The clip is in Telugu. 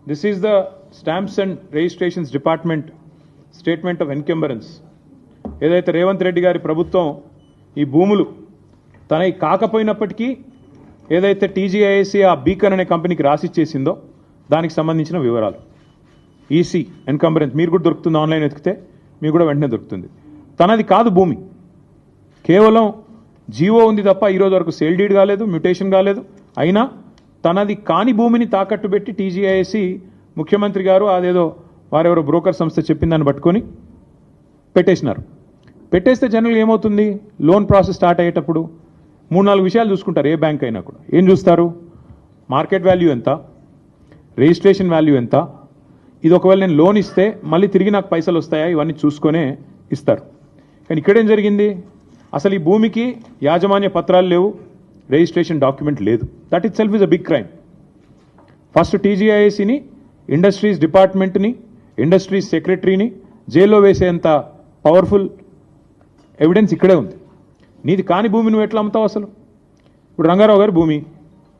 This is the Stamps and Registrations Department Statement of Encumbrance. ఏదైతే రేవంత్ రెడ్డి గారి ప్రభుత్వం ఈ భూములు తనై కాకపోయినప్పటికీ ఏదైతే టీజీఐఏసీ ఆ బీకన్ అనే కంపెనీకి రాసిచ్చేసిందో దానికి సంబంధించిన వివరాలు. ఈసీ ఎన్కంబరెన్స్ మీరు కూడా దొరుకుతుంది, ఆన్లైన్ వెతికితే మీకు కూడా వెంటనే దొరుకుతుంది. తనది కాదు భూమి, కేవలం జీవో ఉంది తప్ప ఈరోజు వరకు సేల్ డీడ్ కాలేదు, మ్యూటేషన్ కాలేదు. అయినా తనది కాని భూమిని తాకట్టు పెట్టి టీజీఐఏసీ ముఖ్యమంత్రి గారు అదేదో వారెవరో బ్రోకర్ సంస్థ చెప్పిందని పట్టుకొని పెట్టేసినారు. పెట్టేస్తే జనరల్గా ఏమవుతుంది, లోన్ ప్రాసెస్ స్టార్ట్ అయ్యేటప్పుడు 3-4 విషయాలు చూసుకుంటారు. ఏ బ్యాంక్ అయినా కూడా ఏం చూస్తారు, మార్కెట్ వాల్యూ ఎంత, రిజిస్ట్రేషన్ వాల్యూ ఎంత, ఇది ఒకవేళ నేను లోన్ ఇస్తే మళ్ళీ తిరిగి నాకు పైసలు వస్తాయా, ఇవన్నీ చూసుకొనే ఇస్తారు. కానీ ఇక్కడేం జరిగింది, అసలు ఈ భూమికి యాజమాన్య పత్రాలు లేవు, రిజిస్ట్రేషన్ డాక్యుమెంట్ లేదు. That itself is a big crime. First టీజీఐఏసీని, ఇండస్ట్రీస్ డిపార్ట్మెంట్ని, ఇండస్ట్రీస్ సెక్రటరీని జైల్లో వేసేంత పవర్ఫుల్ ఎవిడెన్స్ ఇక్కడే ఉంది. నీది కాని భూమి నువ్వు ఎట్లా అమ్ముతావు అసలు? ఇప్పుడు రంగారావు గారి భూమి